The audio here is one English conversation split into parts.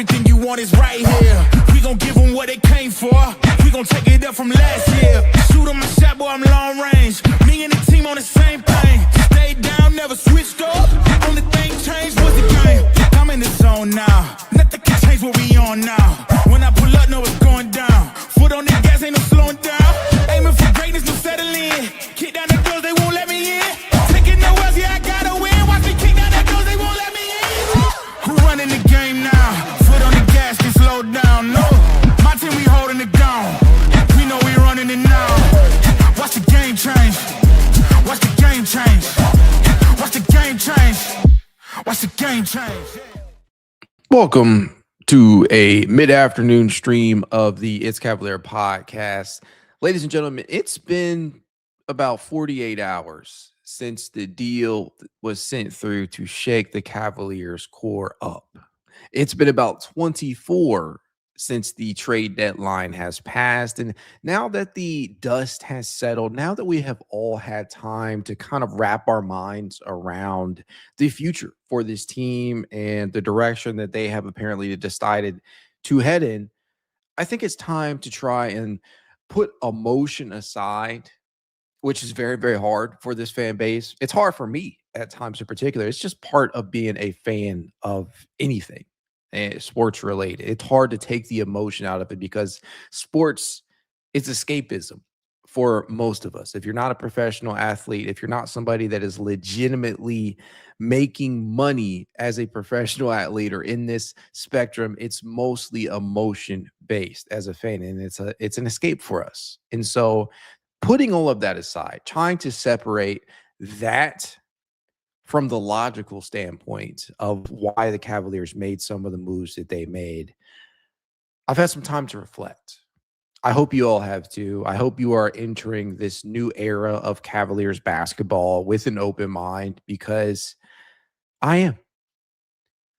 Everything you want is right here. We gon' give them what they came for. We gon' take it up from last year. Shoot on my shot, boy, I'm long range. Me and the team on the same thing. Stayed down, never switched up. Only thing changed was the game. I'm in the zone now. Nothing can change what we on now. When I pull up, know it's going down. Foot on the gas, ain't no slowing down. Aiming for greatness, no settling. Kick down the doors, they won't let me in. Taking no L's, yeah, I gotta win. Watch me kick down the doors, they won't let me in. Who running the game now? Foot on the gas, can slow down. No, my team, we holding it down. We know we running it now. Watch the game change. Watch the game change. Watch the game change. Watch the game change. Welcome to a mid-afternoon stream of the It's Cavalier podcast. Ladies and gentlemen, it's been about 48 hours since the deal was sent through to shake the Cavaliers core up. It's been about 24 since the trade deadline has passed. And now that the dust has settled, now that we have all had time to kind of wrap our minds around the future for this team and the direction that they have apparently decided to head in, I think it's time to try and put emotion aside, which is very, very hard for this fan base. It's hard for me at times in particular. It's just part of being a fan of anything sports related. It's hard to take the emotion out of it because sports is escapism for most of us. If you're not a professional athlete, if you're not somebody that is legitimately making money as a professional athlete or in this spectrum, it's mostly emotion based as a fan, and it's an escape for us. And so putting all of that aside, trying to separate that from the logical standpoint of why the Cavaliers made some of the moves that they made, I've had some time to reflect. I hope you all have too. I hope you are entering this new era of Cavaliers basketball with an open mind, because I am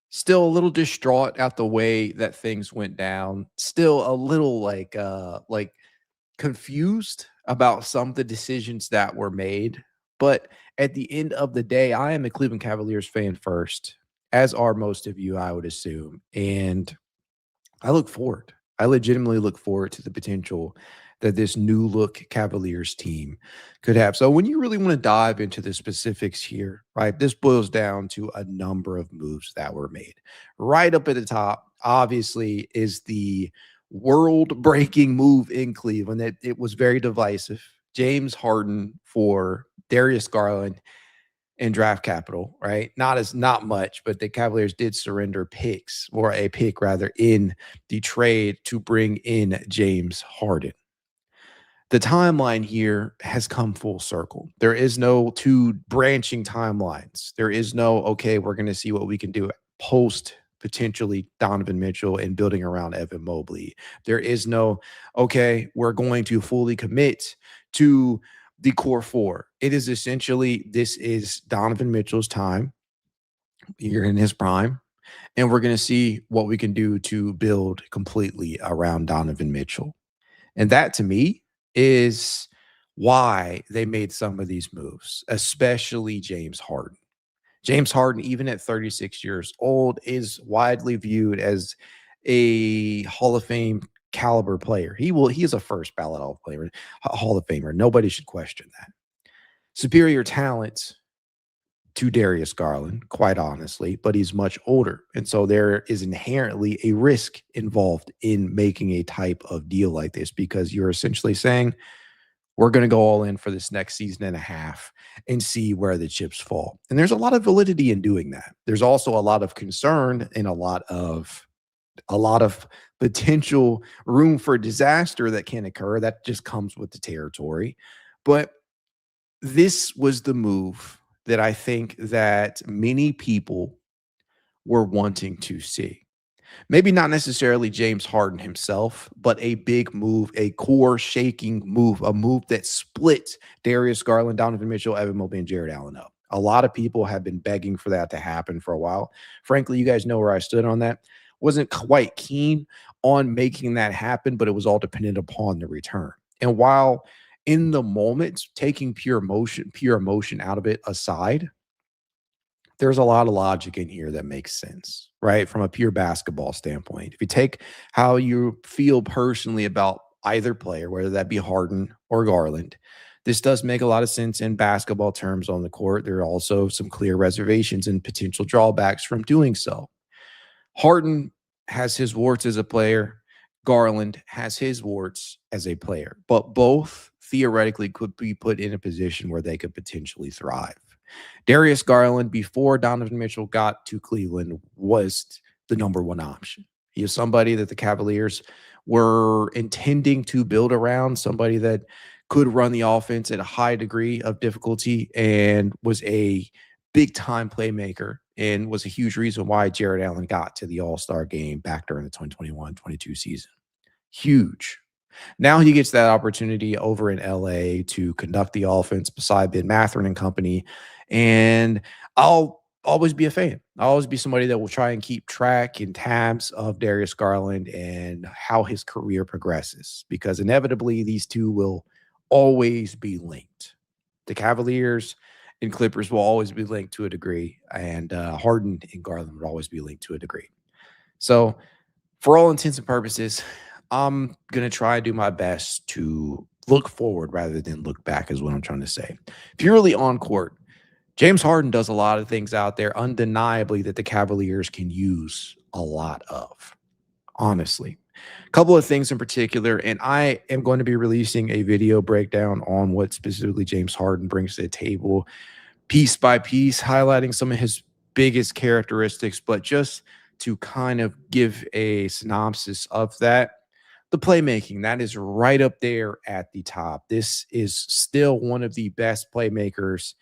still a little distraught at the way that things went down. Still a little like confused about some of the decisions that were made. But at the end of the day, I am a Cleveland Cavaliers fan first, as are most of you, I would assume. And I legitimately look forward to the potential that this new look Cavaliers team could have. So when you really want to dive into the specifics here, right, this boils down to a number of moves that were made. Right up at the top, obviously, is the world-breaking move in Cleveland. It was very divisive. James Harden for Darius Garland and draft capital, right? Not much, but the Cavaliers did surrender picks, or a pick rather, in the trade to bring in James Harden. The timeline here has come full circle. There is no two branching timelines. There is no, okay, we're going to see what we can do post potentially Donovan Mitchell and building around Evan Mobley. There is no, okay, we're going to fully commit to the core four. It is essentially, this is Donovan Mitchell's time. You're in his prime, and we're going to see what we can do to build completely around Donovan Mitchell. And that, to me, is why they made some of these moves, especially James Harden. James Harden, even at 36 years old, is widely viewed as a Hall of Fame caliber player. He is a first ballot Hall of Famer. Nobody should question that. Superior talent to Darius Garland, quite honestly, but he's much older. And so there is inherently a risk involved in making a type of deal like this, because you're essentially saying, we're going to go all in for this next season and a half and see where the chips fall. And there's a lot of validity in doing that. There's also a lot of concern and a lot of potential room for disaster that can occur. That just comes with the territory. But this was the move that I think that many people were wanting to see. Maybe not necessarily James Harden himself, but a big move, a core-shaking move, a move that split Darius Garland, Donovan Mitchell, Evan Mobley, and Jarrett Allen up. A lot of people have been begging for that to happen for a while. Frankly, you guys know where I stood on that. Wasn't quite keen on making that happen, but it was all dependent upon the return. And while in the moment, taking pure emotion out of it aside, there's a lot of logic in here that makes sense, right? From a pure basketball standpoint. If you take how you feel personally about either player, whether that be Harden or Garland, this does make a lot of sense in basketball terms on the court. There are also some clear reservations and potential drawbacks from doing so. Harden has his warts as a player. Garland has his warts as a player, but both theoretically could be put in a position where they could potentially thrive. Darius Garland, before Donovan Mitchell got to Cleveland, was the number one option. He is somebody that the Cavaliers were intending to build around, somebody that could run the offense at a high degree of difficulty and was a big-time playmaker and was a huge reason why Jarrett Allen got to the All-Star game back during the 2021-22 season. Huge. Now he gets that opportunity over in LA to conduct the offense beside Ben Mathurin and company. And I'll always be a fan. I'll always be somebody that will try and keep track and tabs of Darius Garland and how his career progresses, because inevitably these two will always be linked. The Cavaliers and Clippers will always be linked to a degree, and Harden and Garland would always be linked to a degree. So for all intents and purposes, I'm going to try and do my best to look forward rather than look back is what I'm trying to say. Purely on court, James Harden does a lot of things out there undeniably that the Cavaliers can use a lot of, honestly. A couple of things in particular, and I am going to be releasing a video breakdown on what specifically James Harden brings to the table, piece by piece, highlighting some of his biggest characteristics, but just to kind of give a synopsis of that. The playmaking, that is right up there at the top. This is still one of the best playmakers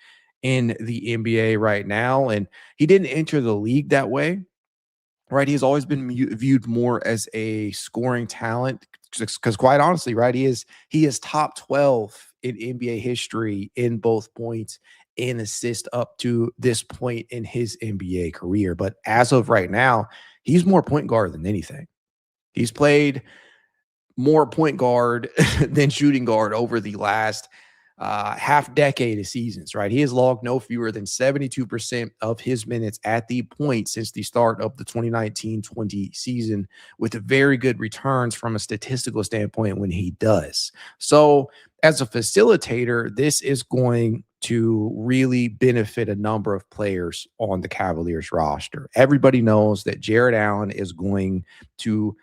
in the NBA right now, and he didn't enter the league that way. Right, he's always been viewed more as a scoring talent because, quite honestly, right, he is top 12 in NBA history in both points and assist up to this point in his NBA career. But as of right now, he's more point guard than anything. He's played more point guard than shooting guard over the last half decade of seasons, right? He has logged no fewer than 72% of his minutes at the point since the start of the 2019-20 season, with very good returns from a statistical standpoint when he does. So as a facilitator, this is going to really benefit a number of players on the Cavaliers roster. Everybody knows that Jarrett Allen is going to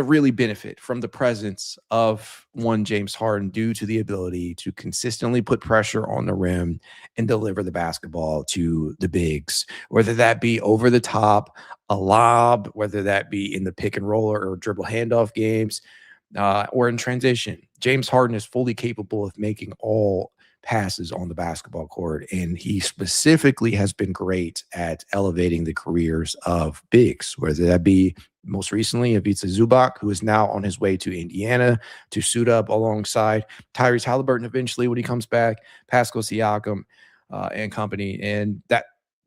really benefit from the presence of one James Harden due to the ability to consistently put pressure on the rim and deliver the basketball to the bigs, whether that be over the top, a lob, whether that be in the pick and roll or dribble handoff games, or in transition. James Harden is fully capable of making all passes on the basketball court, and he specifically has been great at elevating the careers of bigs, whether that be most recently Ivica Zubac, who is now on his way to Indiana to suit up alongside Tyrese Halliburton eventually when he comes back, Pascal Siakam and company, and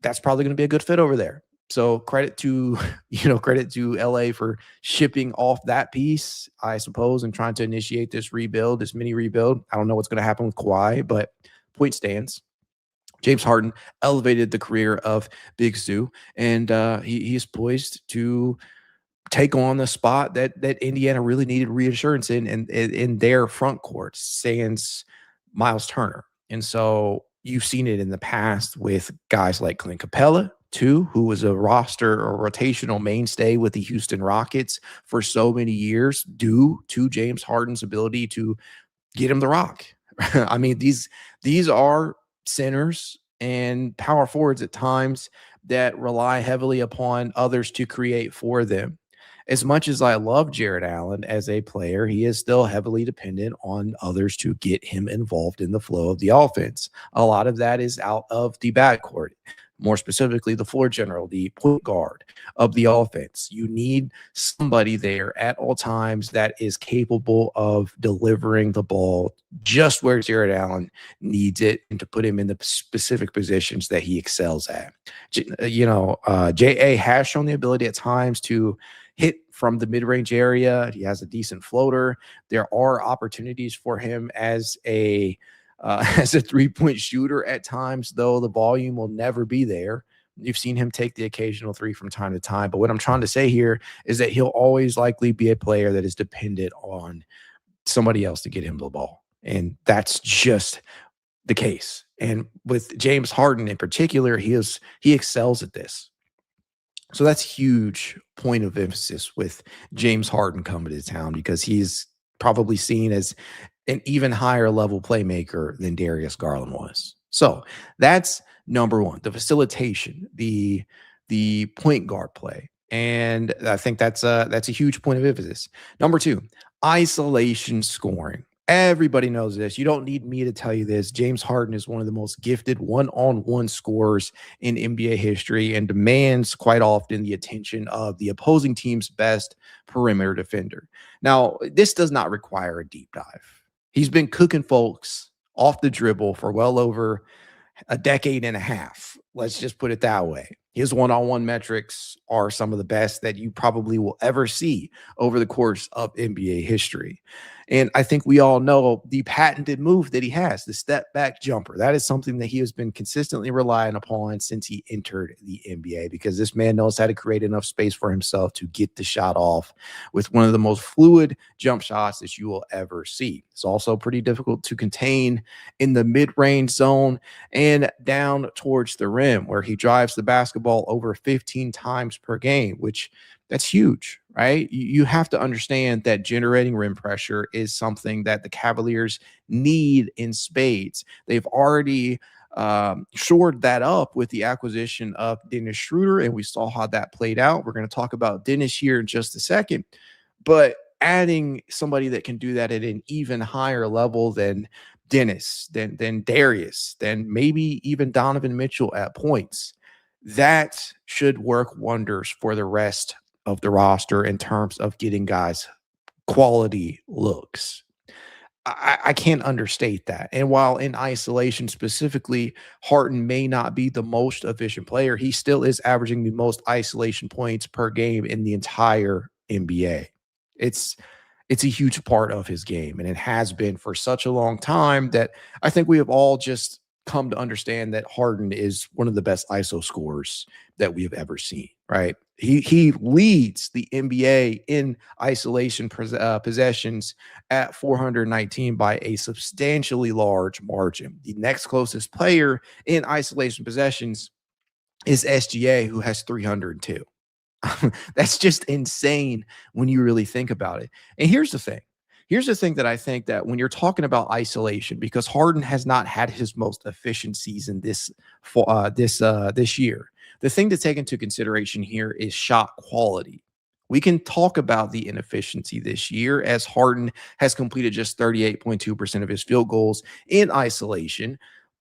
that's probably going to be a good fit over there. So credit to LA for shipping off that piece, I suppose, and trying to initiate this rebuild, this mini rebuild. I don't know what's going to happen with Kawhi, but point stands. James Harden elevated the career of Big Zoo, and he is poised to take on the spot that Indiana really needed reassurance in their front court, sans Miles Turner. And so you've seen it in the past with guys like Clint Capella, too, who was a roster or rotational mainstay with the Houston Rockets for so many years due to James Harden's ability to get him the rock. I mean, these are centers and power forwards at times that rely heavily upon others to create for them. As much as I love Jarrett Allen as a player, he is still heavily dependent on others to get him involved in the flow of the offense. A lot of that is out of the backcourt, more specifically the floor general, the point guard of the offense. You need somebody there at all times that is capable of delivering the ball just where Jarrett Allen needs it and to put him in the specific positions that he excels at. J.A. has shown the ability at times to hit from the mid-range area. He has a decent floater. There are opportunities for him as a as a three-point shooter at times, though the volume will never be there. You've seen him take the occasional three from time to time. But what I'm trying to say here is that he'll always likely be a player that is dependent on somebody else to get him the ball. And that's just the case. And with James Harden in particular, he excels at this. So that's huge point of emphasis with James Harden coming to town, because he's probably seen as an even higher level playmaker than Darius Garland was. So that's number one, the facilitation, the point guard play. And I think that's a huge point of emphasis. Number two, isolation scoring. Everybody knows this. You don't need me to tell you this. James Harden is one of the most gifted one-on-one scorers in NBA history and demands quite often the attention of the opposing team's best perimeter defender. Now, this does not require a deep dive. He's been cooking folks off the dribble for well over a decade and a half. Let's just put it that way. His one-on-one metrics are some of the best that you probably will ever see over the course of NBA history. And I think we all know the patented move that he has, the step back jumper. That is something that he has been consistently relying upon since he entered the NBA, because this man knows how to create enough space for himself to get the shot off with one of the most fluid jump shots that you will ever see. It's also pretty difficult to contain in the mid-range zone and down towards the rim, where he drives the basketball over 15 times per game, which that's huge, right? You have to understand that generating rim pressure is something that the Cavaliers need in spades. They've already shored that up with the acquisition of Dennis Schröder, and we saw how that played out. We're going to talk about Dennis here in just a second, but adding somebody that can do that at an even higher level than Dennis, than Darius, than maybe even Donovan Mitchell at points, that should work wonders for the rest of the roster in terms of getting guys quality looks. I can't understate that. And while in isolation specifically, Harden may not be the most efficient player, he still is averaging the most isolation points per game in the entire NBA. It's a huge part of his game, and it has been for such a long time that I think we have all just come to understand that Harden is one of the best ISO scorers that we have ever seen, right? He leads the NBA in isolation possessions at 419 by a substantially large margin. The next closest player in isolation possessions is SGA, who has 302. That's just insane when you really think about it. And here's the thing. Here's the thing that I think that when you're talking about isolation, because Harden has not had his most efficient season this year, the thing to take into consideration here is shot quality. We can talk about the inefficiency this year, as Harden has completed just 38.2% of his field goals in isolation.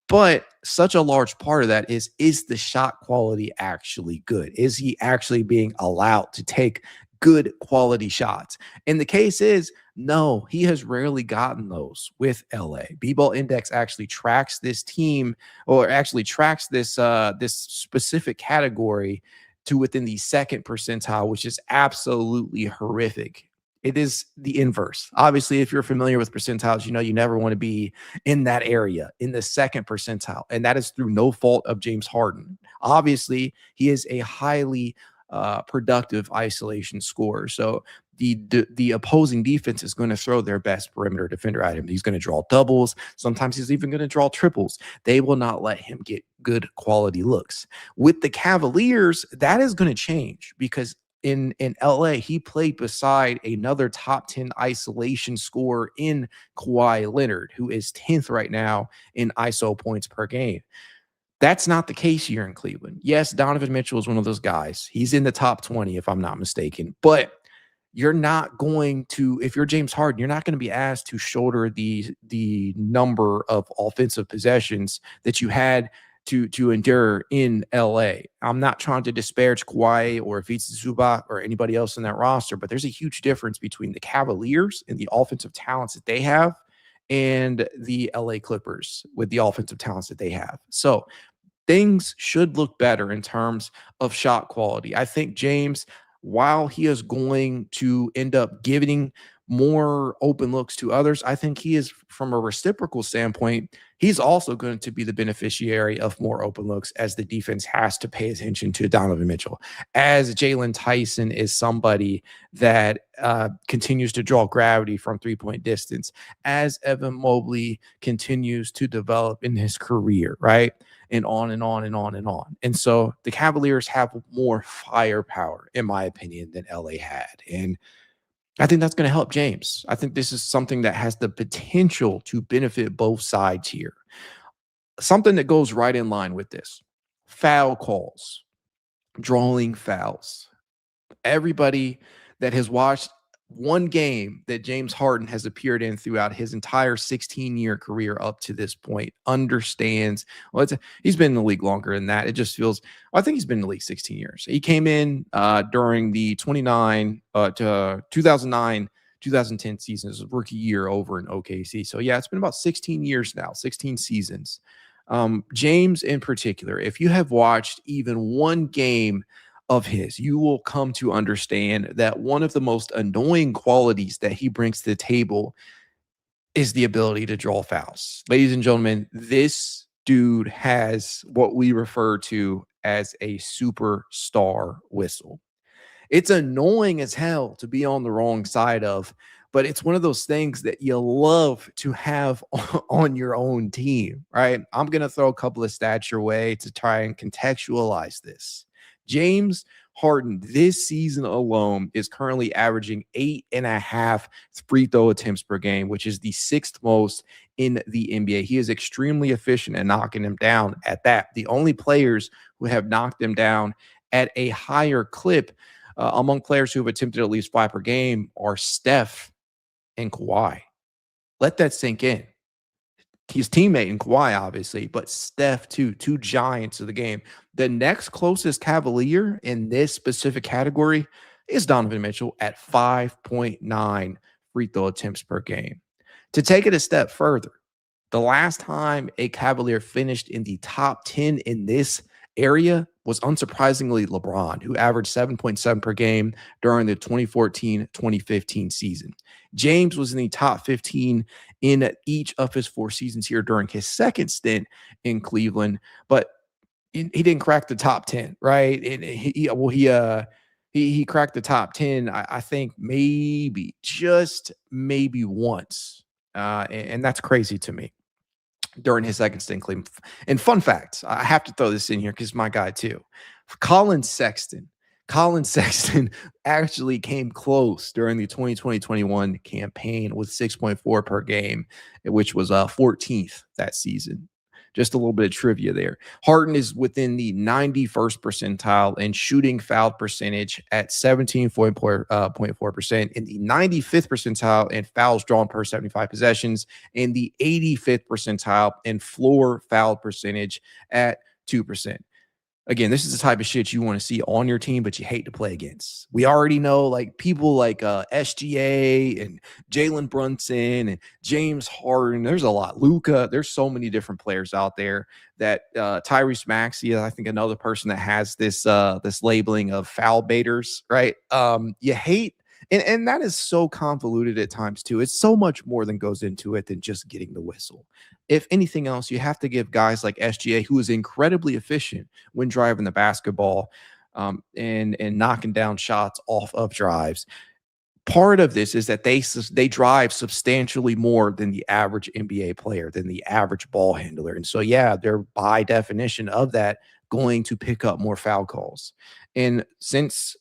But such a large part of that is the shot quality actually good? Is he actually being allowed to take good quality shots? And the case is, no, he has rarely gotten those with LA. B-Ball Index actually tracks this team, or actually tracks this this specific category to within the second percentile, which is absolutely horrific. It is the inverse. Obviously, if you're familiar with percentiles, you know you never want to be in that area, in the second percentile. And that is through no fault of James Harden. Obviously, he is a highly productive isolation scorer. So the opposing defense is going to throw their best perimeter defender at him. He's going to draw doubles. Sometimes he's even going to draw triples. They will not let him get good quality looks. With the Cavaliers, that is going to change, because in LA, he played beside another top 10 isolation scorer in Kawhi Leonard, who is 10th right now in ISO points per game. That's not the case here in Cleveland. Yes, Donovan Mitchell is one of those guys. He's in the top 20, if I'm not mistaken. But you're not going to, if you're James Harden, you're not going to be asked to shoulder the number of offensive possessions that you had to endure in LA. I'm not trying to disparage Kawhi or Ivica Zubac or anybody else in that roster, but there's a huge difference between the Cavaliers and the offensive talents that they have and the LA Clippers with the offensive talents that they have. So things should look better in terms of shot quality. I think James, while he is going to end up giving more open looks to others. I think he is, from a reciprocal standpoint, he's also going to be the beneficiary of more open looks as the defense has to pay attention to Donovan Mitchell. As Jalen Tyson is somebody that continues to draw gravity from three-point distance, as Evan Mobley continues to develop in his career, right? And on and on and on and on. And so the Cavaliers have more firepower, in my opinion, than LA had. And I think that's going to help James. I think this is something that has the potential to benefit both sides here. Something that goes right in line with this: foul calls, drawing fouls. Everybody that has watched one game that James Harden has appeared in throughout his entire 16-year career up to this point understands. Well, he's been in the league longer than that. It just feels, I think he's been in the league 16 years. He came in during the 2009 2010 season, his rookie year over in OKC. So yeah, it's been about 16 years now, 16 seasons. James in particular, if you have watched even one game of his, you will come to understand that one of the most annoying qualities that he brings to the table is the ability to draw fouls. Ladies and gentlemen, this dude has what we refer to as a superstar whistle. It's annoying as hell to be on the wrong side of, but it's one of those things that you love to have on your own team, right? I'm going to throw a couple of stats your way to try and contextualize this. James Harden this season alone is currently averaging 8.5 free throw attempts per game, which is the 6th most in the NBA. He is extremely efficient at knocking them down at that. The only players who have knocked them down at a higher clip among players who have attempted at least 5 per game are Steph and Kawhi. Let that sink in. His teammate in Kawhi, obviously, but Steph too, two giants of the game. The next closest Cavalier in this specific category is Donovan Mitchell at 5.9 free throw attempts per game. To take it a step further, the last time a Cavalier finished in the top 10 in this area was unsurprisingly LeBron, who averaged 7.7 per game during the 2014-2015 season. James was in the top 15 in each of his 4 seasons here during his second stint in Cleveland, but he didn't crack the top 10, right? And he cracked the top 10, I think maybe, just maybe once, and that's crazy to me. During his second stint in Cleveland. And fun fact, I have to throw this in here because my guy too. Colin Sexton actually came close during the 2020-21 campaign with 6.4 per game, which was 14th that season. Just a little bit of trivia there. Harden is within the 91st percentile in shooting foul percentage at 17.4%, in the 95th percentile in fouls drawn per 75 possessions, and the 85th percentile in floor foul percentage at 2%. Again, this is the type of shit you want to see on your team, but you hate to play against. We already know, like, people like SGA and Jalen Brunson and James Harden. There's a lot. Luka. There's so many different players out there that Tyrese Maxey, I think, another person that has this this labeling of foul baiters, right? You hate. And that is so convoluted at times, too. It's so much more than goes into it than just getting the whistle. If anything else, you have to give guys like SGA, who is incredibly efficient when driving the basketball and knocking down shots off of drives. Part of this is that they drive substantially more than the average NBA player, than the average ball handler. And so, yeah, they're by definition of that going to pick up more foul calls. And since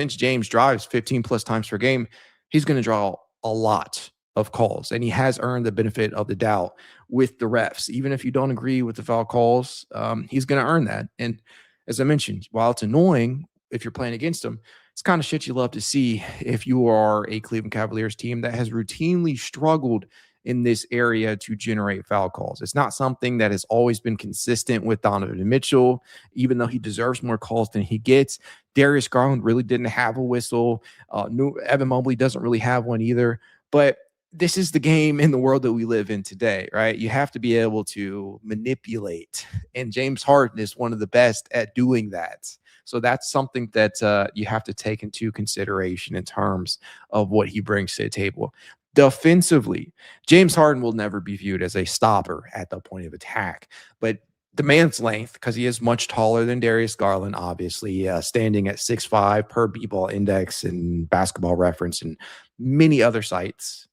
James drives 15 plus times per game, he's going to draw a lot of calls, and he has earned the benefit of the doubt with the refs. Even if you don't agree with the foul calls, he's going to earn that. And as I mentioned, while it's annoying if you're playing against him, it's kind of shit you love to see if you are a Cleveland Cavaliers team that has routinely struggled in this area to generate foul calls. It's not something that has always been consistent with Donovan Mitchell, even though he deserves more calls than he gets. Darius Garland really didn't have a whistle. Evan Mobley doesn't really have one either. But this is the game in the world that we live in today, right? You have to be able to manipulate. And James Harden is one of the best at doing that. So that's something that you have to take into consideration in terms of what he brings to the table. Defensively, James Harden will never be viewed as a stopper at the point of attack, but the man's length, because he is much taller than Darius Garland, obviously, standing at 6'5" per B-Ball Index and Basketball Reference and many other sites.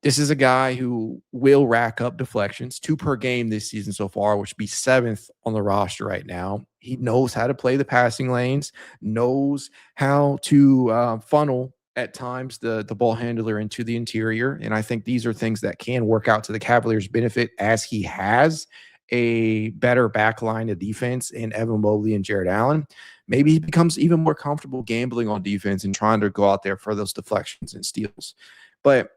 This is a guy who will rack up deflections, 2 per game this season so far, which would be 7th on the roster right now. He knows how to play the passing lanes, knows how to funnel at times the ball handler into the interior. And I think these are things that can work out to the Cavaliers' benefit, as he has a better backline of defense in Evan Mobley and Jarrett Allen. Maybe he becomes even more comfortable gambling on defense and trying to go out there for those deflections and steals. But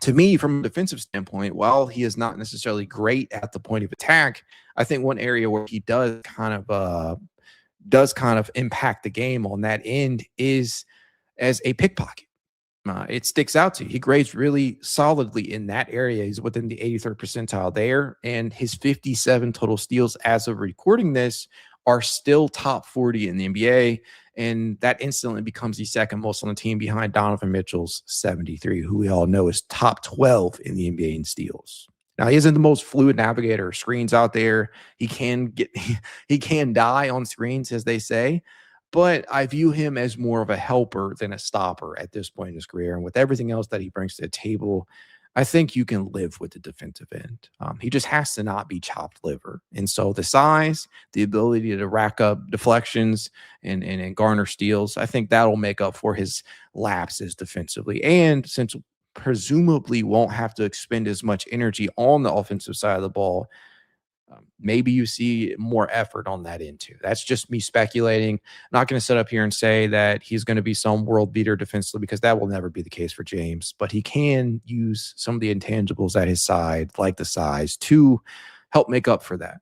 to me, from a defensive standpoint, while he is not necessarily great at the point of attack, I think one area where he does kind of impact the game on that end is as a pickpocket. It sticks out to you. He grades really solidly in that area. He's within the 83rd percentile there, and his 57 total steals as of recording this are still top 40 in the NBA, and that instantly becomes the second most on the team behind Donovan Mitchell's 73, who we all know is top 12 in the NBA in steals. Now, he isn't the most fluid navigator of screens out there. He can die on screens, as they say, but I view him as more of a helper than a stopper at this point in his career. And with everything else that he brings to the table, I think you can live with the defensive end. He just has to not be chopped liver. And so the size, the ability to rack up deflections and garner steals, I think that'll make up for his lapses defensively. And since presumably won't have to expend as much energy on the offensive side of the ball, maybe you see more effort on that end too. That's just me speculating. I'm not going to sit up here and say that he's going to be some world beater defensively, because that will never be the case for James, but he can use some of the intangibles at his side, like the size, to help make up for that.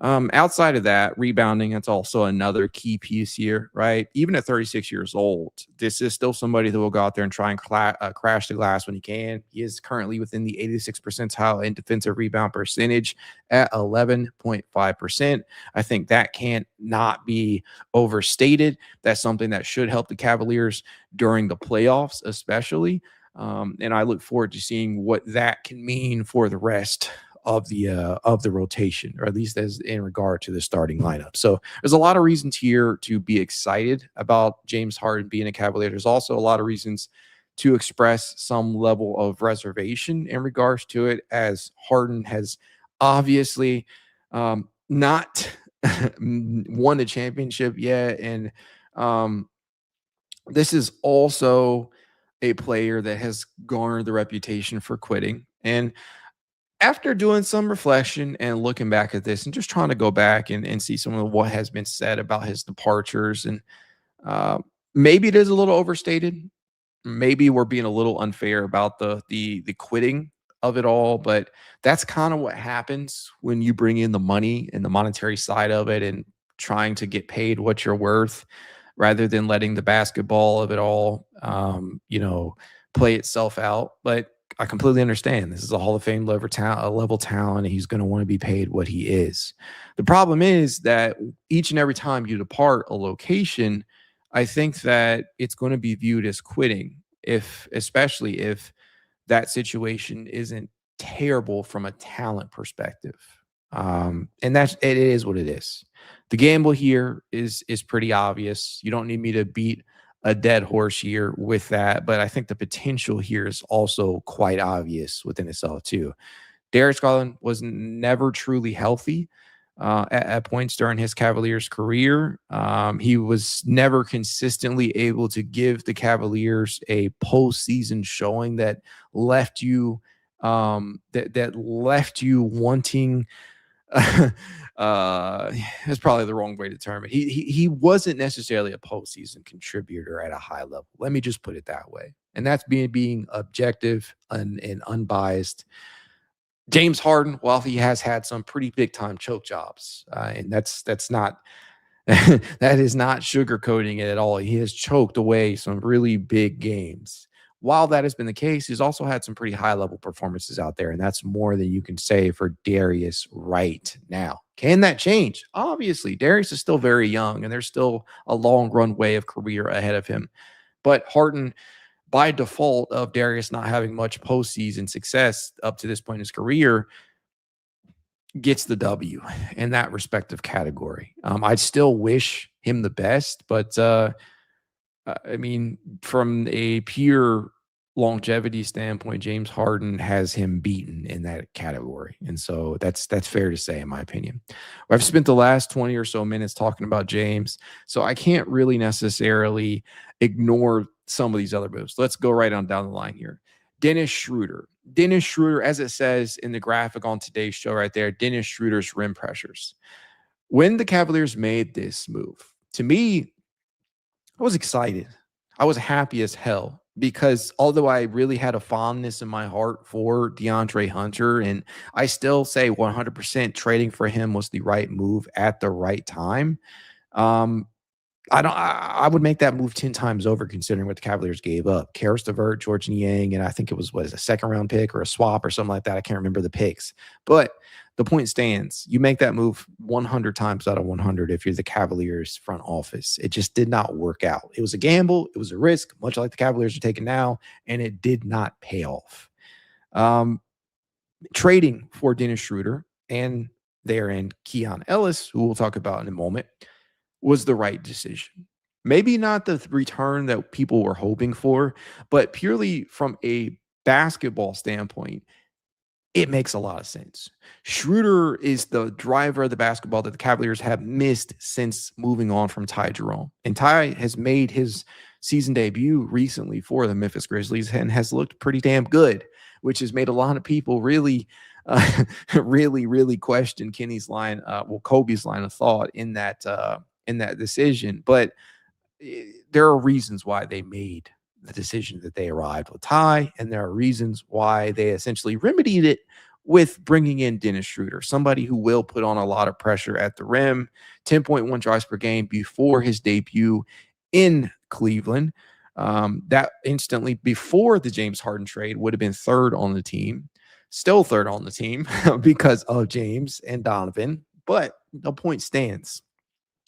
Outside of that, rebounding, that's also another key piece here, right? Even at 36 years old, this is still somebody that will go out there and try and crash the glass when he can. He is currently within the 86th percentile in defensive rebound percentage at 11.5%. I think that can't not be overstated. That's something that should help the Cavaliers during the playoffs, especially. And I look forward to seeing what that can mean for the rest of the rotation, or at least as in regard to the starting lineup. So there's a lot of reasons here to be excited about James Harden being a Cavalier. There's also a lot of reasons to express some level of reservation in regards to it, as Harden has obviously not won the championship yet. And this is also a player that has garnered the reputation for quitting. And after doing some reflection and looking back at this and just trying to go back and see some of what has been said about his departures, and maybe it is a little overstated. Maybe we're being a little unfair about the quitting of it all, but that's kind of what happens when you bring in the money and the monetary side of it and trying to get paid what you're worth, rather than letting the basketball of it all, play itself out. But I completely understand. This is a Hall of Fame level talent, and he's going to want to be paid what he is. The problem is that each and every time you depart a location, I think that it's going to be viewed as quitting, especially if that situation isn't terrible from a talent perspective. And it is what it is. The gamble here is pretty obvious. You don't need me to beat a dead horse here with that, but I think the potential here is also quite obvious within itself too. Darius Garland was never truly healthy at points during his Cavaliers career. He was never consistently able to give the Cavaliers a postseason showing that left you that left you wanting. That's probably the wrong way to term it. He wasn't necessarily a postseason contributor at a high level. Let me just put it that way. And that's being objective and unbiased. James Harden, while he has had some pretty big time choke jobs, and that's not that is not sugarcoating it at all. He has choked away some really big games. While that has been the case, he's also had some pretty high-level performances out there, and that's more than you can say for Darius right now. Can that change? Obviously, Darius is still very young, and there's still a long runway of career ahead of him. But Harden, by default of Darius not having much postseason success up to this point in his career, gets the W in that respective category. I still wish him the best, but I mean, from a pure longevity standpoint, James Harden has him beaten in that category. And so that's fair to say, in my opinion. I've spent the last 20 or so minutes talking about James, so I can't really necessarily ignore some of these other moves. Let's go right on down the line here. Dennis Schröder. Dennis Schröder, as it says in the graphic on today's show right there, Dennis Schröder's rim pressures. When the Cavaliers made this move, to me, I was excited. I was happy as hell because although I really had a fondness in my heart for DeAndre Hunter, and I still say 100% trading for him was the right move at the right time. I would make that move 10 times over considering what the Cavaliers gave up. Karis LeVert, George Niang, and I think it was, a second-round pick or a swap or something like that. I can't remember the picks. But the point stands. You make that move 100 times out of 100 if you're the Cavaliers front office. It just did not work out. It was a gamble. It was a risk, much like the Cavaliers are taking now, and it did not pay off. Trading for Dennis Schröder and therein Keon Ellis, who we'll talk about in a moment, was the right decision. Maybe not the return that people were hoping for, but purely from a basketball standpoint, it makes a lot of sense. Schröder is the driver of the basketball that the Cavaliers have missed since moving on from Ty Jerome. And Ty has made his season debut recently for the Memphis Grizzlies and has looked pretty damn good, which has made a lot of people really really question Kobe's line of thought in that decision. But there are reasons why they made the decision that they arrived with Ty, and there are reasons why they essentially remedied it with bringing in Dennis Schröder, somebody who will put on a lot of pressure at the rim. 10.1 drives per game before his debut in Cleveland. That instantly before the James Harden trade would have been third on the team, still third on the team because of James and Donovan. But the point stands.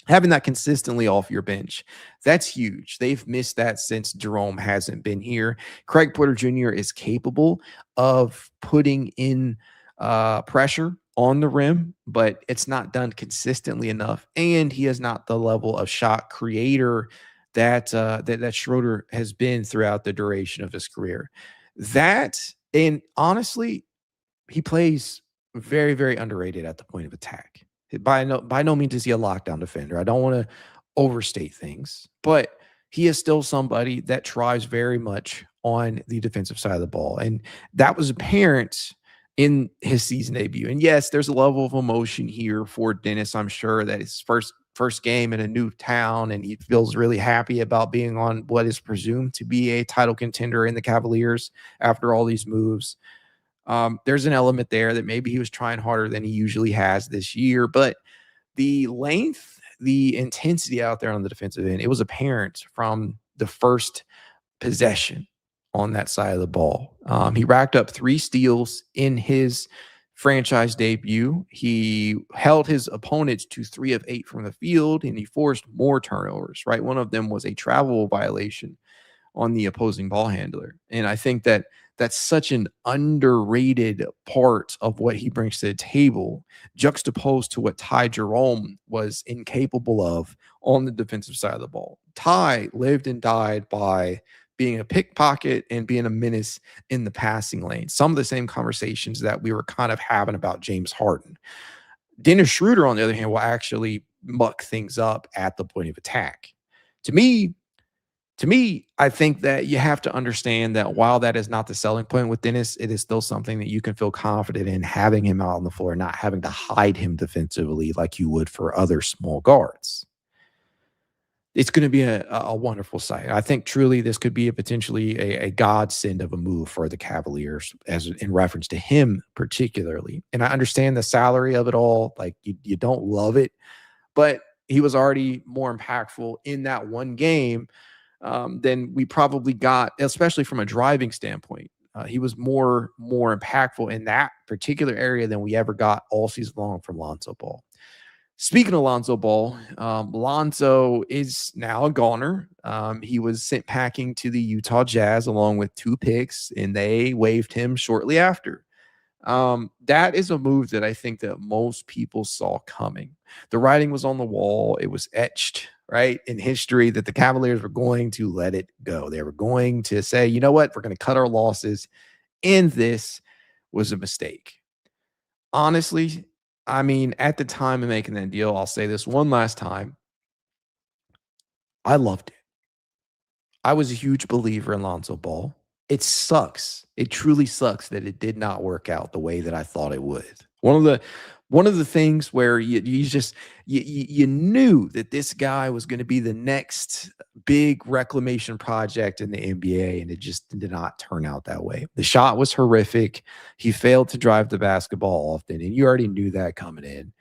Having that consistently off your bench, that's huge. They've missed that since Jerome hasn't been here. Craig Porter Jr. is capable of putting in pressure on the rim, but it's not done consistently enough. And he is not the level of shot creator that Schröder has been throughout the duration of his career. And honestly, he plays very, very underrated at the point of attack. By no means is he a lockdown defender. I don't want to overstate things, but he is still somebody that tries very much on the defensive side of the ball. And that was apparent in his season debut. And yes, there's a level of emotion here for Dennis. I'm sure that his first game in a new town, and he feels really happy about being on what is presumed to be a title contender in the Cavaliers after all these moves. There's an element there that maybe he was trying harder than he usually has this year, but the length, the intensity out there on the defensive end, it was apparent from the first possession on that side of the ball. He racked up 3 steals in his franchise debut. He held his opponents to 3 of 8 from the field, and he forced more turnovers, right? One of them was a travel violation on the opposing ball handler. And I think that that's such an underrated part of what he brings to the table, juxtaposed to what Ty Jerome was incapable of on the defensive side of the ball. Ty lived and died by being a pickpocket and being a menace in the passing lane. Some of the same conversations that we were kind of having about James Harden. Dennis Schröder, on the other hand, will actually muck things up at the point of attack. To me, I think that you have to understand that while that is not the selling point with Dennis, it is still something that you can feel confident in having him out on the floor, not having to hide him defensively like you would for other small guards. It's going to be a wonderful sight. I think truly this could be potentially a godsend of a move for the Cavaliers as in reference to him particularly. And I understand the salary of it all. Like you don't love it, but he was already more impactful in that one game than we probably got, especially from a driving standpoint. He was more impactful in that particular area than we ever got all season long from Lonzo Ball. Speaking of Lonzo Ball, Lonzo is now a goner. He was sent packing to the Utah Jazz along with 2 picks, and they waived him shortly after. That is a move that I think that most people saw coming. The writing was on the wall. It was etched, right, in history that the Cavaliers were going to let it go. They were going to say, you know what, we're going to cut our losses. And this was a mistake. Honestly, I mean, at the time of making that deal, I'll say this one last time. I loved it. I was a huge believer in Lonzo Ball. It sucks. It truly sucks that it did not work out the way that I thought it would. One of the things where you knew that this guy was going to be the next big reclamation project in the NBA, and it just did not turn out that way. The shot was horrific. He failed to drive the basketball often, and you already knew that coming in.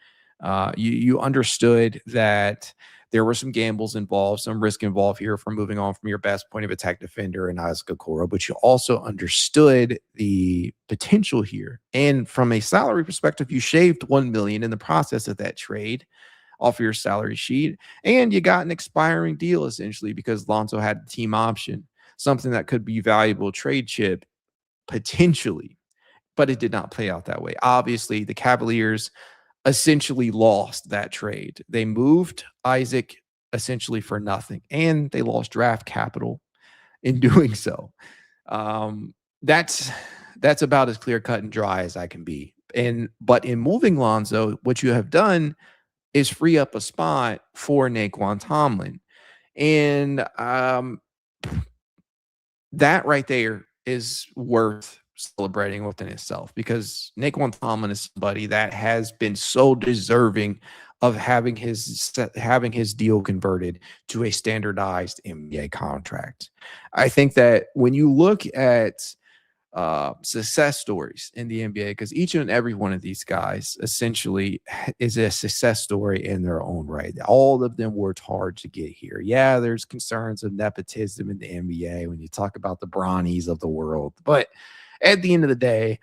You understood that there were some gambles involved, some risk involved here from moving on from your best point of attack defender in Okoro, but you also understood the potential here. And from a salary perspective, you shaved $1 million in the process of that trade off of your salary sheet, and you got an expiring deal essentially because Lonzo had the team option, something that could be valuable trade chip potentially, but it did not play out that way. Obviously, the Cavaliers essentially lost that trade. They moved Isaac essentially for nothing, and they lost draft capital in doing so. That's about as clear cut and dry as I can be. But in moving Lonzo, what you have done is free up a spot for Nae'Qwan Tomlin, and that right there is worth celebrating within itself, because Nae'Qwan Tomlin is somebody that has been so deserving of having his deal converted to a standardized NBA contract. I think that when you look at success stories in the NBA, because each and every one of these guys essentially is a success story in their own right. All of them worked hard to get here. Yeah, there's concerns of nepotism in the NBA when you talk about the Bronnies of the world, but at the end of the day,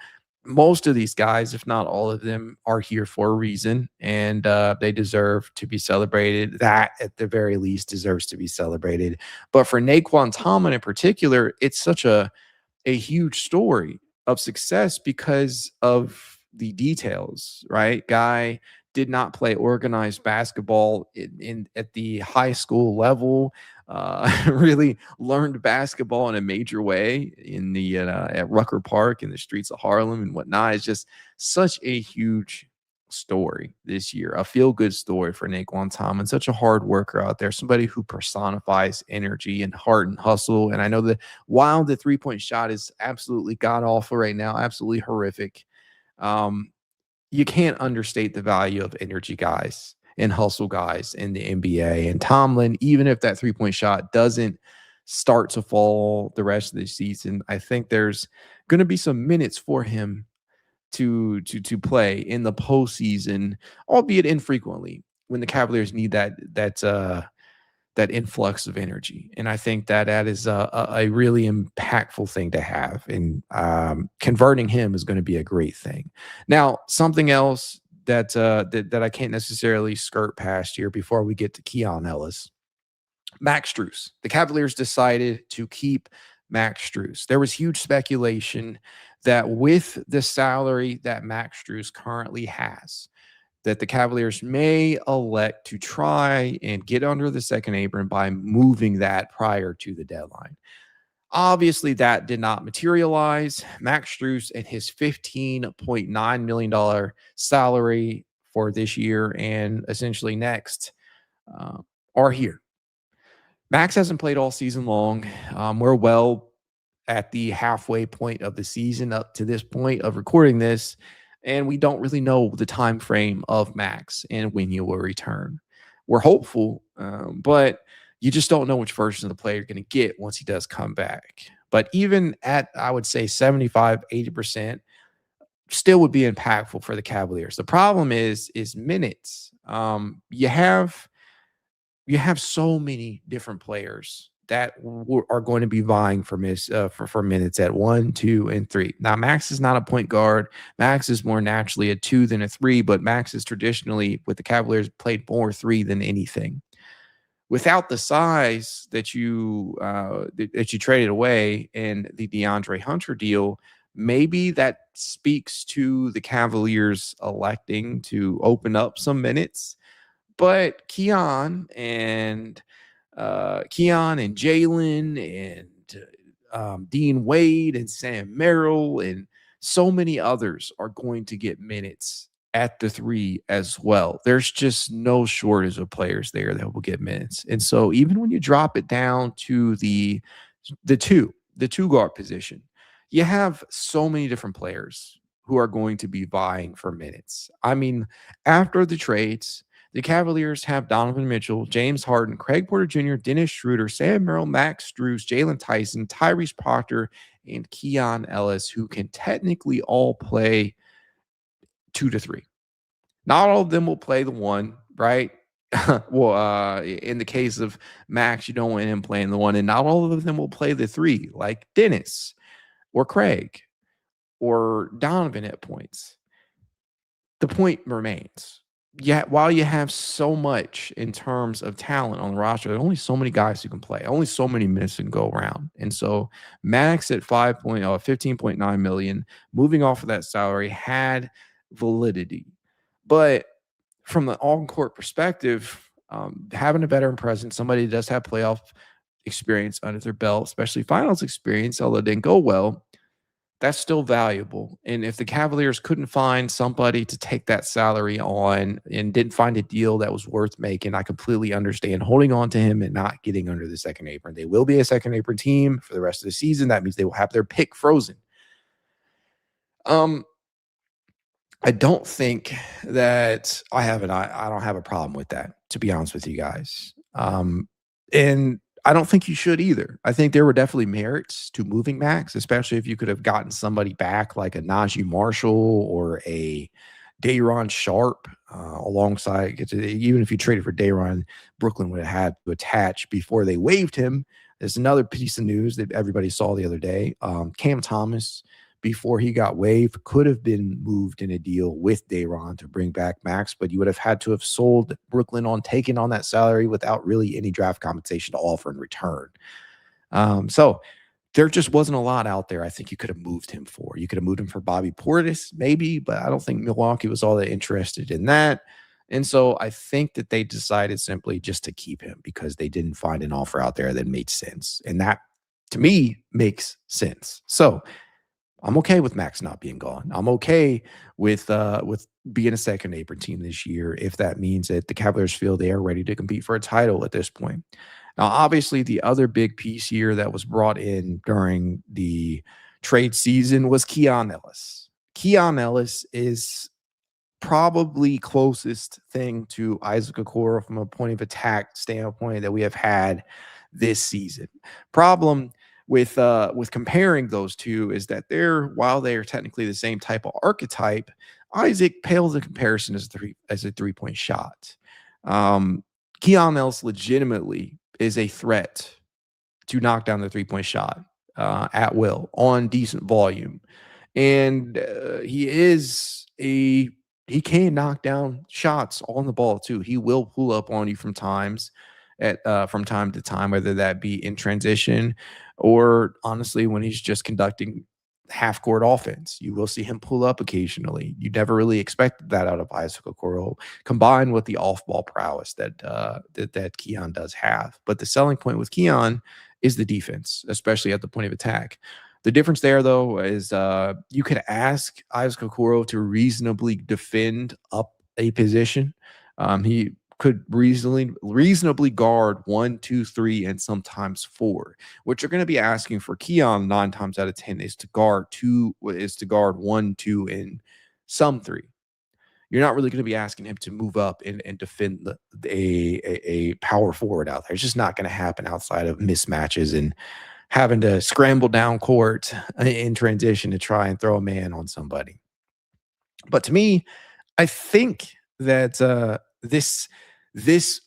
most of these guys, if not all of them, are here for a reason, and they deserve to be celebrated. That, at the very least, deserves to be celebrated. But for Nae'Qwan Tomlin in particular, it's such a huge story of success because of the details, right? Guy did not play organized basketball at the high school level. Really learned basketball in a major way in the at Rucker Park in the streets of Harlem and whatnot. It's just such a huge story this year, a feel-good story for Nae'Qwan Tomlin, such a hard worker out there, somebody who personifies energy and heart and hustle. And I know that while the three-point shot is absolutely god-awful right now, absolutely horrific, you can't understate the value of energy guys and hustle guys in the NBA. And Tomlin, even if that three-point shot doesn't start to fall the rest of the season, I think there's going to be some minutes for him to play in the postseason, albeit infrequently, when the Cavaliers need that influx of energy. And I think that is a really impactful thing to have. And converting him is going to be a great thing. Now, something else that I can't necessarily skirt past here before we get to Keon Ellis. Max Strus. The Cavaliers decided to keep Max Strus. There was huge speculation that with the salary that Max Strus currently has, that the Cavaliers may elect to try and get under the second apron by moving that prior to the deadline. Obviously, that did not materialize. Max Strus and his $15.9 million salary for this year and essentially next are here. Max hasn't played all season long. We're well at the halfway point of the season up to this point of recording this, and we don't really know the time frame of Max and when he will return. We're hopeful, but you just don't know which version of the player you're going to get once he does come back. But even at, I would say, 75, 80%, still would be impactful for the Cavaliers. The problem is minutes. You have so many different players that are going to be vying for minutes at 1, 2, and 3. Now, Max is not a point guard. Max is more naturally a 2 than a 3, but Max is traditionally, with the Cavaliers, played more 3 than anything. Without the size that you traded away in the DeAndre Hunter deal, maybe that speaks to the Cavaliers electing to open up some minutes. But Keon and Jalen and Dean Wade and Sam Merrill and so many others are going to get minutes at the 3 as well. There's just no shortage of players there that will get minutes. And so even when you drop it down to the two guard position, you have so many different players who are going to be vying for minutes. I mean, after the trades, the Cavaliers have Donovan Mitchell, James Harden, Craig Porter Jr., Dennis Schroeder, Sam Merrill, Max Strus, Jalen Tyson, Tyrese Proctor, and Keon Ellis, who can technically all play 2 to 3. Not all of them will play the 1, right? Well, in the case of Max, you don't want him playing the 1, and not all of them will play the 3, like Dennis or Craig or Donovan at points. The point remains. Yeah, while you have so much in terms of talent on the roster, there are only so many guys who can play, only so many minutes can go around. And so Max at 15.9 million, moving off of that salary, had validity. But from the on-court perspective, having a veteran presence, somebody that does have playoff experience under their belt, especially finals experience, although it didn't go well, that's still valuable. And if the Cavaliers couldn't find somebody to take that salary on and didn't find a deal that was worth making, I completely understand holding on to him and not getting under the second apron. They will be a second apron team for the rest of the season. That means they will have their pick frozen. I don't think that I don't have a problem with that, to be honest with you guys. And I don't think you should either. I think there were definitely merits to moving Max, especially if you could have gotten somebody back like a Najee Marshall or a Day'Ron Sharp alongside. Even if you traded for Day'Ron, Brooklyn would have had to attach before they waived him. There's another piece of news that everybody saw the other day. Cam Thomas, before he got waived, could have been moved in a deal with Day'Ron to bring back Max, but you would have had to have sold Brooklyn on taking on that salary without really any draft compensation to offer in return. So there just wasn't a lot out there I think you could have moved him for. You could have moved him for Bobby Portis, maybe, but I don't think Milwaukee was all that interested in that. And so I think that they decided simply just to keep him because they didn't find an offer out there that made sense. And that, to me, makes sense. So I'm okay with Max not being gone. I'm okay with being a second apron team this year if that means that the Cavaliers feel they are ready to compete for a title at this point. Now, obviously, the other big piece here that was brought in during the trade season was Keon Ellis. Keon Ellis is probably closest thing to Isaac Okoro from a point of attack standpoint that we have had this season. Problem with comparing those two is that while they are technically the same type of archetype, Isaac pales in comparison as a three-point shot. Keon Ellis legitimately is a threat to knock down the three-point shot at will on decent volume. And he can knock down shots on the ball too. He will pull up on you from time to time, whether that be in transition or honestly when he's just conducting half-court offense. You will see him pull up occasionally. You never really expected that out of Isaac Okoro, combined with the off-ball prowess that Keon does have. But the selling point with Keon is the defense, especially at the point of attack. The difference there, though, is you could ask Isaac Okoro to reasonably defend up a position. He could reasonably guard 1, 2, 3, and sometimes 4. What you're going to be asking for Keon 9 times out of 10 is to guard 1, 2, and some 3. You're not really going to be asking him to move up and defend a power forward out there. It's just not going to happen outside of mismatches and having to scramble down court in transition to try and throw a man on somebody. But to me, I think that this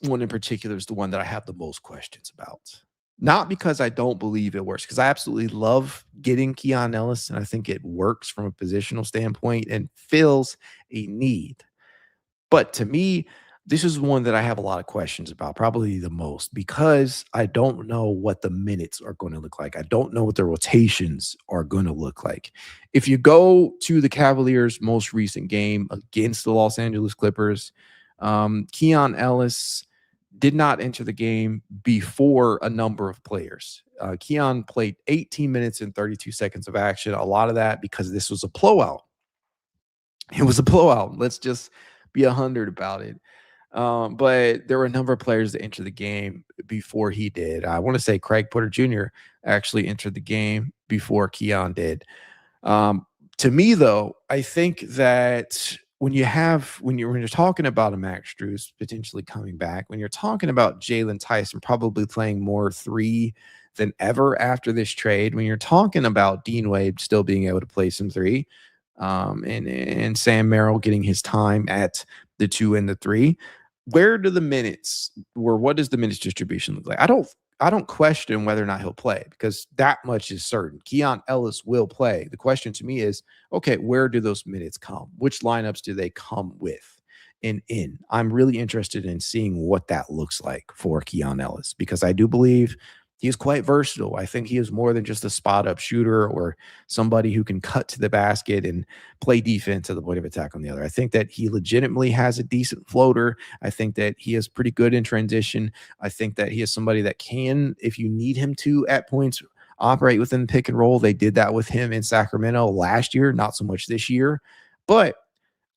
one in particular is the one that I have the most questions about. Not because I don't believe it works, because I absolutely love getting Keon Ellis, and I think it works from a positional standpoint and fills a need. But to me, this is one that I have a lot of questions about, probably the most, because I don't know what the minutes are going to look like. I don't know what the rotations are going to look like. If you go to the Cavaliers' most recent game against the Los Angeles Clippers, Keon Ellis did not enter the game before a number of players. Keon played 18 minutes and 32 seconds of action. A lot of that because this was a blowout. It was a blowout. Let's just be 100 about it. But there were a number of players that entered the game before he did. I want to say Craig Porter Jr. actually entered the game before Keon did. To me, though, I think that when you're talking about a Max Strus potentially coming back, when you're talking about Jalen Tyson probably playing more 3 than ever after this trade, when you're talking about Dean Wade still being able to play some 3, and Sam Merrill getting his time at the 2 and the 3, where do the minutes or what does the minutes distribution look like? I don't question whether or not he'll play, because that much is certain. Keon Ellis will play. The question to me is, okay, where do those minutes come? Which lineups do they come with and in? I'm really interested in seeing what that looks like for Keon Ellis, because I do believe he is quite versatile. I think he is more than just a spot up shooter or somebody who can cut to the basket and play defense at the point of attack on the other. I think that he legitimately has a decent floater. I think that he is pretty good in transition. I think that he is somebody that can, if you need him to at points, operate within the pick and roll. They did that with him in Sacramento last year, not so much this year. But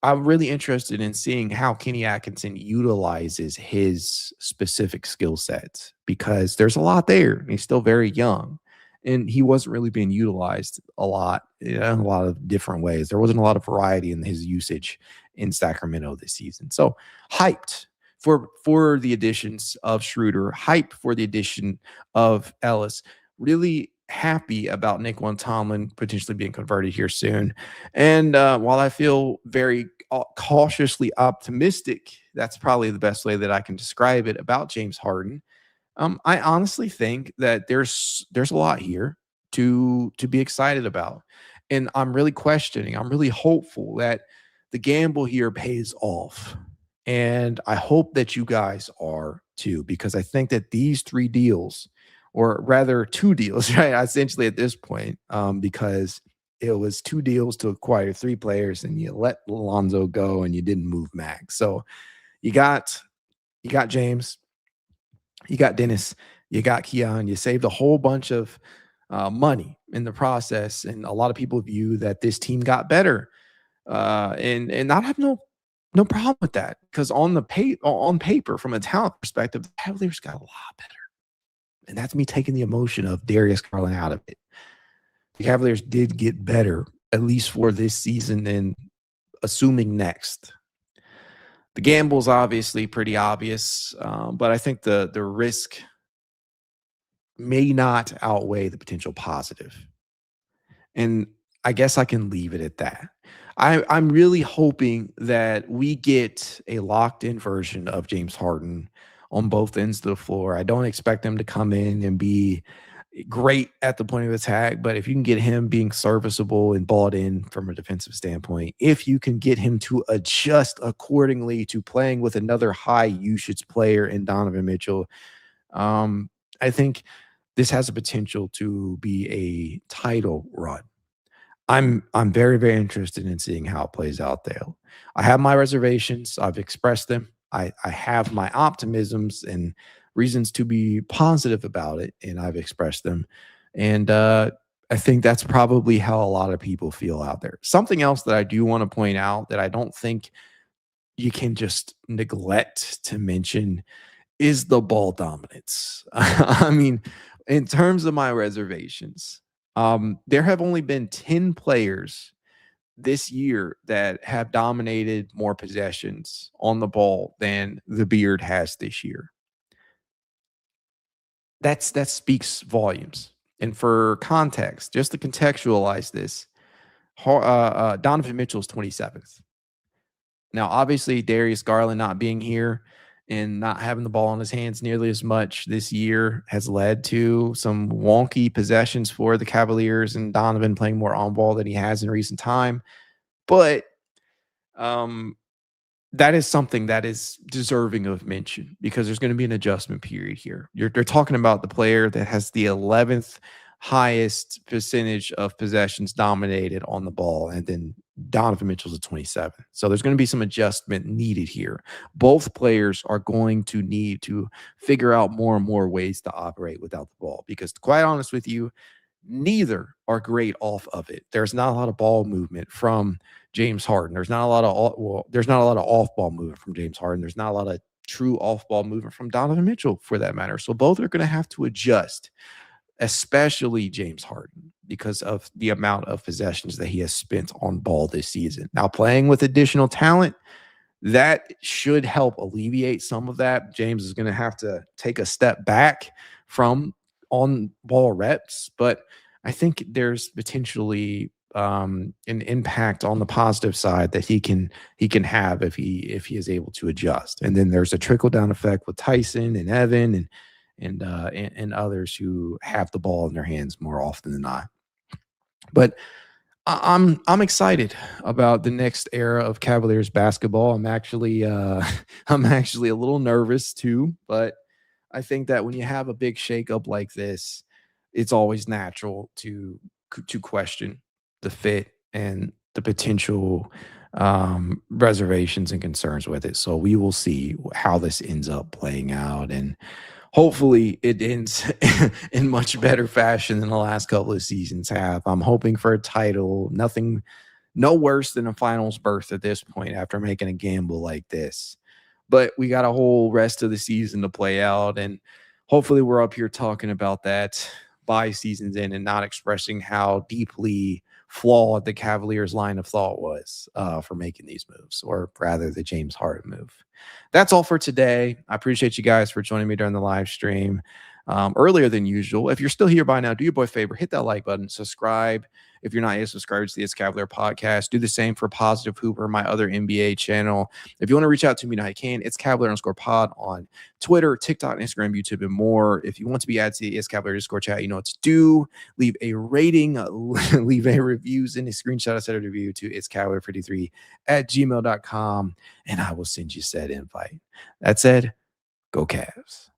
I'm really interested in seeing how Kenny Atkinson utilizes his specific skill sets, because there's a lot there. He's still very young, and he wasn't really being utilized a lot, in a lot of different ways. There wasn't a lot of variety in his usage in Sacramento this season. So hyped for the additions of Schröder, hyped for the addition of Ellis. Really happy about Nae'Qwan Tomlin potentially being converted here soon. And while I feel very cautiously optimistic, that's probably the best way that I can describe it about James Harden. I honestly think that there's a lot here to be excited about. And I'm really questioning, I'm really hopeful that the gamble here pays off. And I hope that you guys are too, because I think that these 3 deals, or rather 2 deals, right? Essentially at this point, because it was 2 deals to acquire 3 players, and you let Lonzo go and you didn't move Max. So you got James, you got Dennis, you got Keon. You saved a whole bunch of money in the process, and a lot of people view that this team got better, and I have no problem with that, because on paper, from a talent perspective, the Cavaliers got a lot better. And that's me taking the emotion of Darius Garland out of it. The Cavaliers did get better, at least for this season, and assuming next. The gamble's obviously pretty obvious, but I think the risk may not outweigh the potential positive. And I guess I can leave it at that. I'm really hoping that we get a locked-in version of James Harden on both ends of the floor. I don't expect him to come in and be great at the point of attack, but if you can get him being serviceable and bought in from a defensive standpoint, if you can get him to adjust accordingly to playing with another high usage player in Donovan Mitchell, I think this has a potential to be a title run. I'm very, very interested in seeing how it plays out there. I have my reservations. I've expressed them. I have my optimisms and reasons to be positive about it, and I've expressed them. And I think that's probably how a lot of people feel out there. Something else that I do want to point out that I don't think you can just neglect to mention is the ball dominance. I mean, in terms of my reservations, there have only been 10 players this year that have dominated more possessions on the ball than the Beard has this year. That speaks volumes. And for context, just to contextualize this, Donovan Mitchell is 27th. Now, obviously, Darius Garland not being here and not having the ball in his hands nearly as much this year has led to some wonky possessions for the Cavaliers, and Donovan playing more on ball than he has in recent time. But um, that is something that is deserving of mention because there's going to be an adjustment period here. They're talking about the player that has the 11th highest percentage of possessions dominated on the ball, and then Donovan Mitchell's at 27. So there's going to be some adjustment needed here. Both players are going to need to figure out more and more ways to operate without the ball because, to be quite honest with you, neither are great off of it. There's not a lot of ball movement from James Harden. There's not a lot of there's not a lot of off-ball movement from James Harden. There's not a lot of true off-ball movement from Donovan Mitchell, for that matter. So both are going to have to adjust, especially James Harden, because of the amount of possessions that he has spent on ball this season. Now, playing with additional talent, that should help alleviate some of that. James is going to have to take a step back from on ball reps, but I think there's potentially an impact on the positive side that he can have if he is able to adjust. And then there's a trickle down effect with Tyson and Evan and others who have the ball in their hands more often than not. But I'm excited about the next era of Cavaliers basketball. I'm actually a little nervous too, but I think that when you have a big shakeup like this, it's always natural to question the fit and the potential reservations and concerns with it. So we will see how this ends up playing out, and hopefully it ends in much better fashion than the last couple of seasons have. I'm hoping for a title. No worse than a finals berth at this point after making a gamble like this. But we got a whole rest of the season to play out, and hopefully we're up here talking about that by season's end and not expressing how deeply flawed the Cavaliers' line of thought was for making these moves, or rather the James Harden move. That's all for today. I appreciate you guys for joining me during the live stream earlier than usual. If you're still here by now, do your boy a favor, hit that like button, subscribe. If you're not yet subscribed to the It's Cavalier podcast, do the same for Positive Hooper, my other NBA channel. If you want to reach out to me, now you can. It's Cavalier_pod on Twitter, TikTok, Instagram, YouTube, and more. If you want to be added to the It's Cavalier Discord chat, you know what to do. Leave a rating, leave a review, send a screenshot, set a review to It's Cavalier53 at gmail.com, and I will send you said invite. That said, go Cavs.